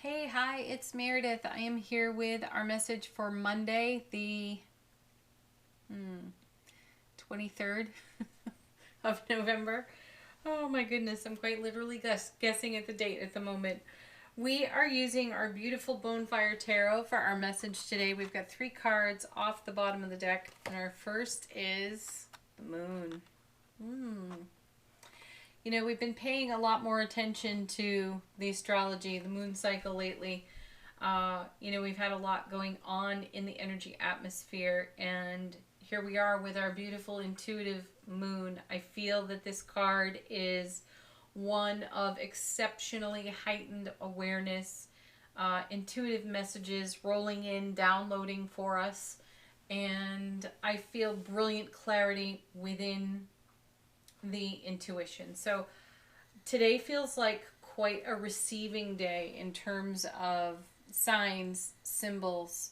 Hey, hi, it's Meredith. I am here with our message for Monday, the 23rd of November. Oh my goodness, I'm quite literally guessing at the date at the moment. We are using our beautiful Bonefire Tarot for our message today. We've got 3 cards off the bottom of the deck, and our first is the Moon. You know, we've been paying a lot more attention to the astrology, the moon cycle lately. We've had a lot going on in the energy atmosphere, and here we are with our beautiful intuitive moon. I feel that this card is one of exceptionally heightened awareness, intuitive messages rolling in, downloading for us, and I feel brilliant clarity within the intuition. So today feels like quite a receiving day in terms of signs, symbols,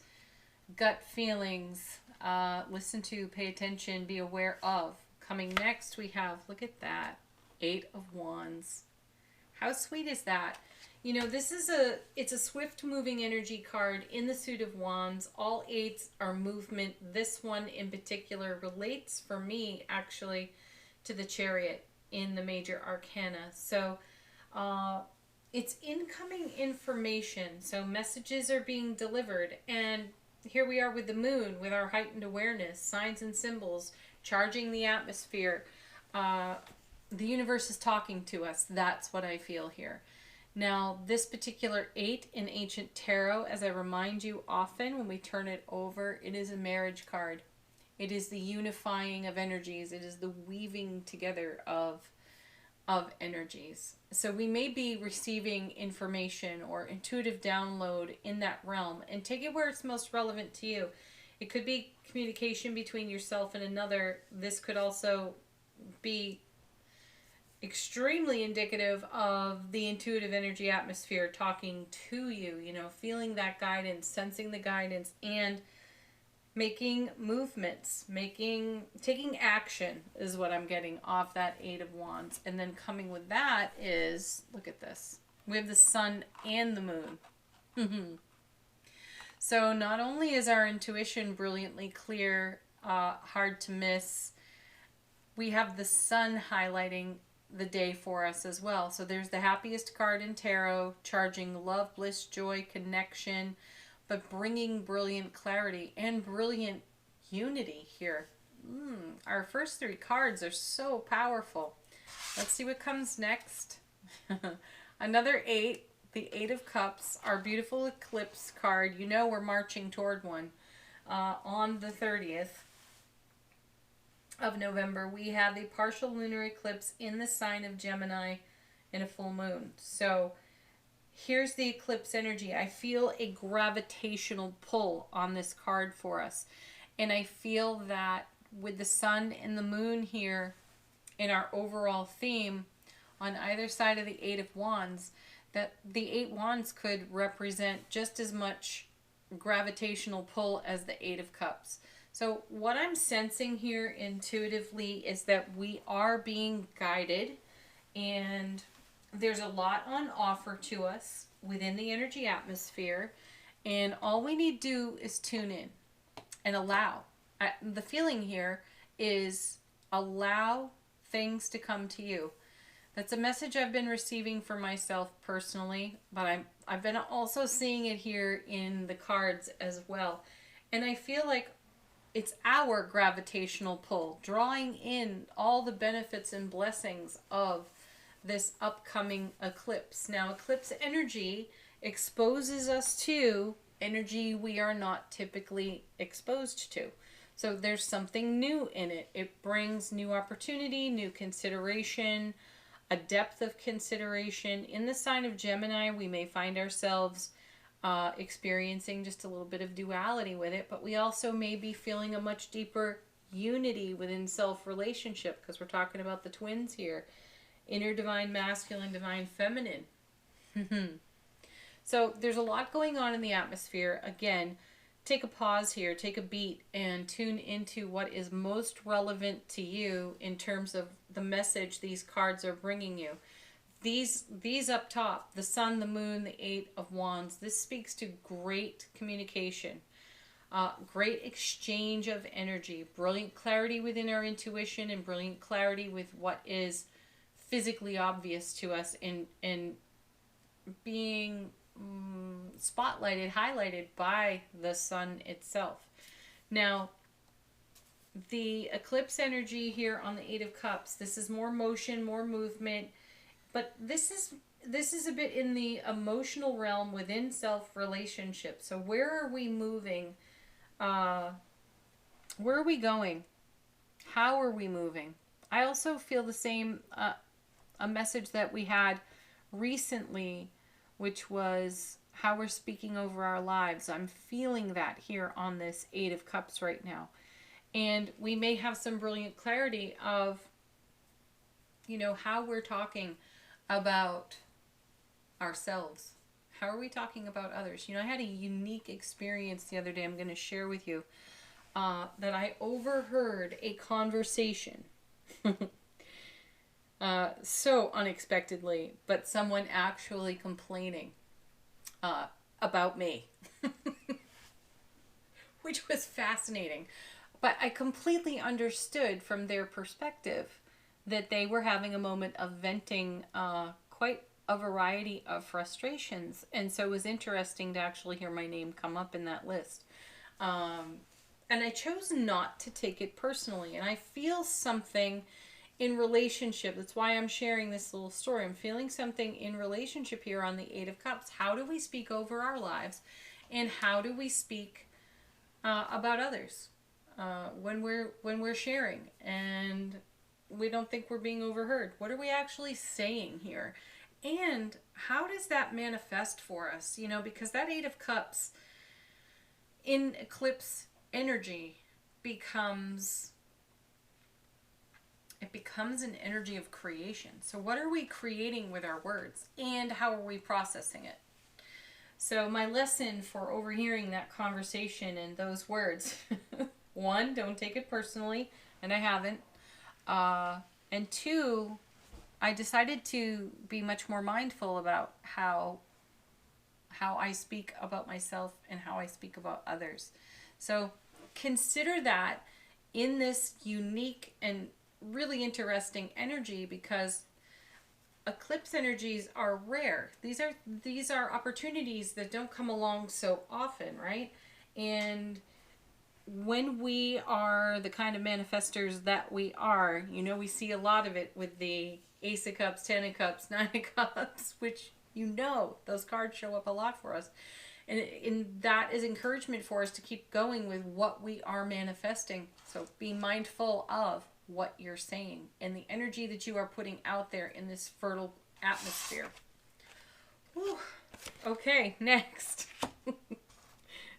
gut feelings, listen to, pay attention, be aware of. Coming next we have, look at that, 8 of Wands. How sweet is that? You know, it's a swift moving energy card in the suit of Wands. All 8s are movement. This one in particular relates for me actually to the Chariot in the major arcana. So it's incoming information. So messages are being delivered. And here we are with the moon, with our heightened awareness, signs and symbols, charging the atmosphere. The universe is talking to us. That's what I feel here. Now, this particular 8 in Ancient Tarot, as I remind you often when we turn it over, it is a marriage card. It is the unifying of energies. It is the weaving together of energies. So we may be receiving information or intuitive download in that realm, and take it where it's most relevant to you. It could be communication between yourself and another. This could also be extremely indicative of the intuitive energy atmosphere talking to you, you know, feeling that guidance, sensing the guidance, and making movements, taking action is what I'm getting off that 8 of Wands. And then coming with that is, look at this. We have the sun and the moon. So not only is our intuition brilliantly clear, hard to miss, we have the sun highlighting the day for us as well. So there's the happiest card in tarot, charging love, bliss, joy, connection, but bringing brilliant clarity and brilliant unity here. Our first 3 cards are so powerful. Let's see what comes next. Another 8, the 8 of Cups, our beautiful eclipse card. You know we're marching toward one. On the 30th of November, we have the partial lunar eclipse in the sign of Gemini in a full moon. So here's the eclipse energy. I feel a gravitational pull on this card for us. And I feel that with the sun and the moon here in our overall theme on either side of the 8 of Wands, that the 8 Wands could represent just as much gravitational pull as the 8 of Cups. So what I'm sensing here intuitively is that we are being guided, and there's a lot on offer to us within the energy atmosphere, and all we need to do is tune in and allow. The feeling here is allow things to come to you. That's a message I've been receiving for myself personally, but I've been also seeing it here in the cards as well. And I feel like it's our gravitational pull, drawing in all the benefits and blessings of this upcoming eclipse. Now, eclipse energy exposes us to energy we are not typically exposed to. So there's something new in it. It brings new opportunity, new consideration, a depth of consideration. In the sign of Gemini, we may find ourselves experiencing just a little bit of duality with it, but we also may be feeling a much deeper unity within self-relationship, because we're talking about the twins here. Inner divine masculine, divine feminine. So there's a lot going on in the atmosphere. Again, take a pause here, take a beat, and tune into what is most relevant to you in terms of the message these cards are bringing you. these up top, the sun, the moon, the Eight of Wands, this speaks to great communication, great exchange of energy, brilliant clarity within our intuition, and brilliant clarity with what is physically obvious to us in being spotlighted, highlighted by the sun itself. Now, the eclipse energy here on the Eight of Cups, this is more motion, more movement, but this is a bit in the emotional realm within self-relationship. So where are we moving? Where are we going? How are we moving? I also feel the same, a message that we had recently, which was how we're speaking over our lives. I'm feeling that here on this Eight of Cups right now. And we may have some brilliant clarity of, you know, how we're talking about ourselves. How are we talking about others? You know, I had a unique experience the other day I'm going to share with you, that I overheard a conversation so unexpectedly, but someone actually complaining about me, which was fascinating. But I completely understood from their perspective that they were having a moment of venting quite a variety of frustrations. And so it was interesting to actually hear my name come up in that list. And I chose not to take it personally. And I feel something in relationship. That's why I'm sharing this little story. I'm feeling something in relationship here on the Eight of Cups. How do we speak over our lives? And how do we speak about others when we're sharing and we don't think we're being overheard? What are we actually saying here? And how does that manifest for us? You know, because that Eight of Cups in eclipse energy becomes an energy of creation. So what are we creating with our words, and how are we processing it? So my lesson for overhearing that conversation and those words, one, don't take it personally, and I haven't. And two, I decided to be much more mindful about how I speak about myself and how I speak about others. So consider that in this unique and really interesting energy, because eclipse energies are rare. These are opportunities that don't come along so often, right? And when we are the kind of manifestors that we are, you know, we see a lot of it with the Ace of Cups, Ten of Cups, Nine of Cups, which, you know, those cards show up a lot for us. And that is encouragement for us to keep going with what we are manifesting. So be mindful of what you're saying and the energy that you are putting out there in this fertile atmosphere. Whew. Okay, next.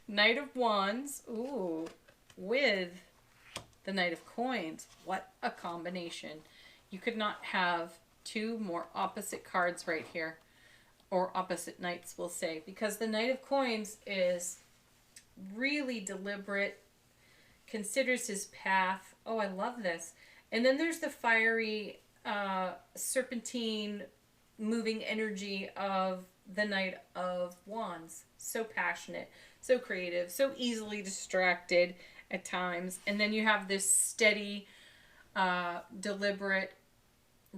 Knight of Wands. Ooh, with the Knight of Coins. What a combination. You could not have two more opposite cards right here. Or opposite knights, we'll say. Because the Knight of Coins is really deliberate, considers his path. Oh, I love this. And then there's the fiery, serpentine, moving energy of the Knight of Wands. So passionate, so creative, so easily distracted at times. And then you have this steady, deliberate,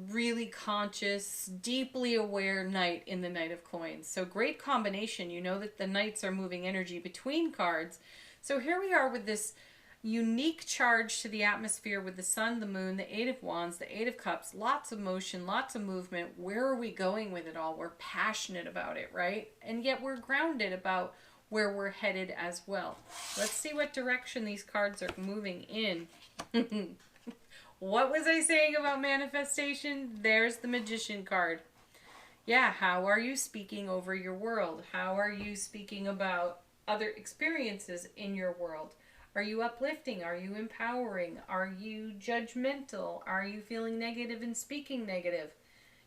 really conscious, deeply aware knight in the Knight of Coins. So great combination. You know that the knights are moving energy between cards. So here we are with this unique charge to the atmosphere with the sun, the moon, the Eight of Wands, the Eight of Cups, lots of motion, lots of movement. Where are we going with it all? We're passionate about it, right? And yet we're grounded about where we're headed as well. Let's see what direction these cards are moving in. What was I saying about manifestation? There's the Magician card. Yeah, how are you speaking over your world? How are you speaking about other experiences in your world? Are you uplifting? Are you empowering? Are you judgmental? Are you feeling negative and speaking negative?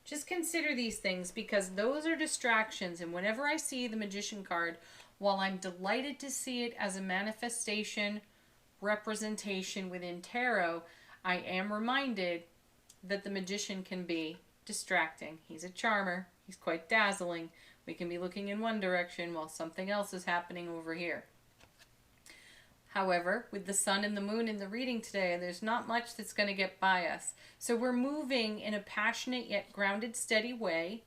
Just consider these things, because those are distractions. And whenever I see the Magician card, while I'm delighted to see it as a manifestation representation within tarot, I am reminded that the Magician can be distracting. He's a charmer. He's quite dazzling. We can be looking in one direction while something else is happening over here. However, with the sun and the moon in the reading today, there's not much that's going to get by us. So we're moving in a passionate yet grounded, steady way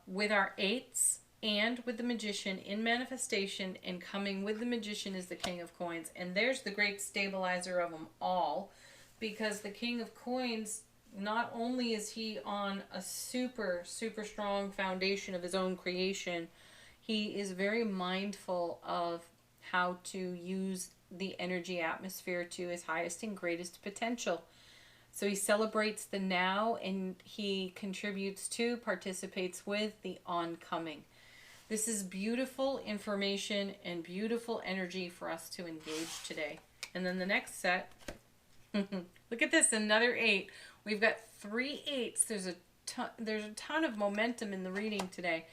with our eights and with the magician in manifestation, and coming with the magician is the King of Coins. And there's the great stabilizer of them all, because the King of Coins, not only is he on a super, super strong foundation of his own creation, he is very mindful of how to use the energy atmosphere to his highest and greatest potential. So he celebrates the now, and he contributes to, participates with the oncoming. This is beautiful information and beautiful energy for us to engage today. And then the next set, look at this, another 8. We've got 3 8s. There's a ton of momentum in the reading today.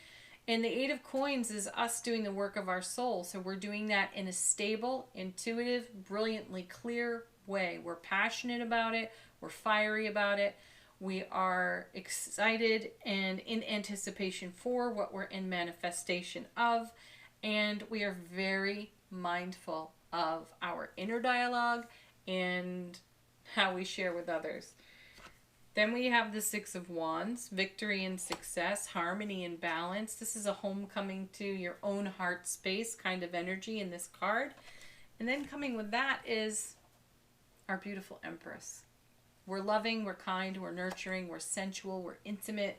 And the 8 of Coins is us doing the work of our soul. So we're doing that in a stable, intuitive, brilliantly clear way. We're passionate about it. We're fiery about it. We are excited and in anticipation for what we're in manifestation of. And we are very mindful of our inner dialogue and how we share with others. Then we have the 6 of Wands, victory and success, harmony and balance. This is a homecoming to your own heart space kind of energy in this card. And then coming with that is our beautiful Empress. We're loving, we're kind, we're nurturing, we're sensual, we're intimate.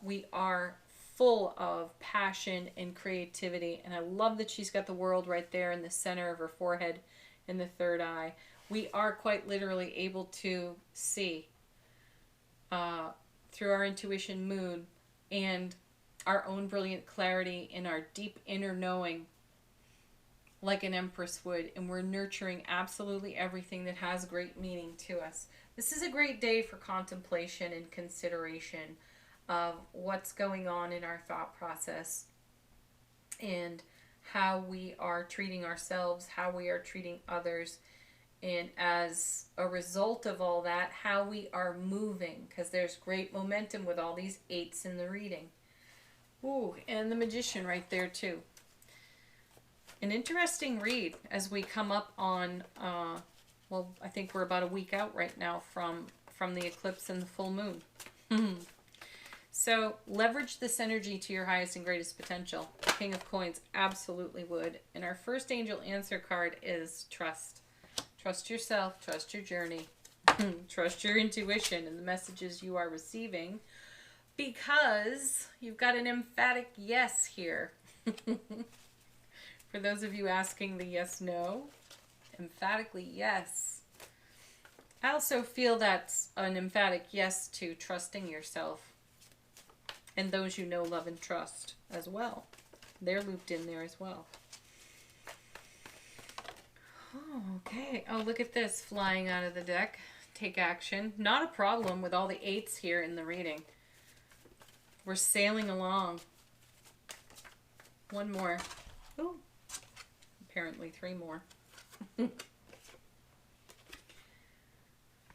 We are full of passion and creativity. And I love that she's got the world right there in the center of her forehead in the third eye. We are quite literally able to see through our intuition mood and our own brilliant clarity in our deep inner knowing, like an empress would, and we're nurturing absolutely everything that has great meaning to us. This is a great day for contemplation and consideration of what's going on in our thought process and how we are treating ourselves, how we are treating others, and as a result of all that, how we are moving, because there's great momentum with all these 8s in the reading. Ooh, and the Magician right there too. An interesting read as we come up on, well, I think we're about a week out right now from the eclipse and the full moon. So leverage this energy to your highest and greatest potential. The King of Coins absolutely would. And our first angel answer card is trust. Trust yourself, trust your journey, trust your intuition and the messages you are receiving, because you've got an emphatic yes here. For those of you asking the yes, no, emphatically yes. I also feel that's an emphatic yes to trusting yourself and those you know, love, and trust as well. They're looped in there as well. Oh, okay. Oh, look at this flying out of the deck. Take action. Not a problem with all the 8s here in the reading. We're sailing along. One more. Ooh. Apparently 3 more.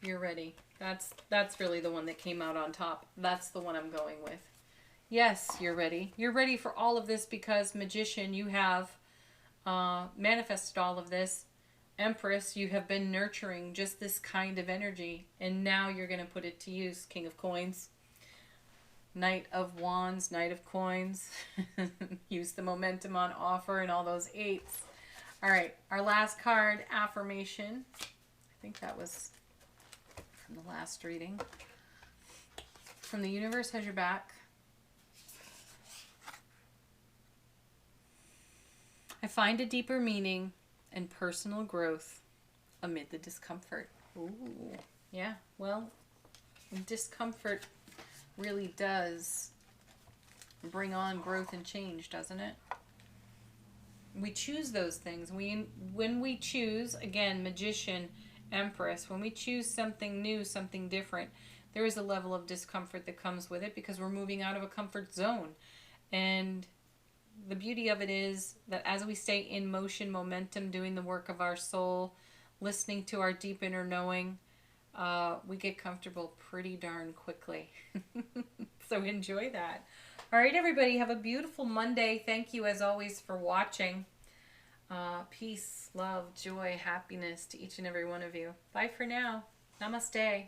You're ready. That's really the one that came out on top. That's the one I'm going with. Yes, you're ready. You're ready for all of this because Magician, you have manifested all of this. Empress, you have been nurturing just this kind of energy, and now you're going to put it to use. King of Coins, Knight of Wands, Knight of Coins. Use the momentum on offer and all those 8s. All right, our last card, affirmation. I think that was from the last reading. From the universe has your back. I find a deeper meaning and personal growth amid the discomfort. Ooh, yeah, well, discomfort really does bring on growth and change, doesn't it? We choose those things. When we choose, again, Magician, Empress, when we choose something new, something different, there is a level of discomfort that comes with it because we're moving out of a comfort zone. And the beauty of it is that as we stay in motion, momentum, doing the work of our soul, listening to our deep inner knowing, we get comfortable pretty darn quickly. So enjoy that. All right, everybody, have a beautiful Monday. Thank you, as always, for watching. Peace, love, joy, happiness to each and every one of you. Bye for now. Namaste.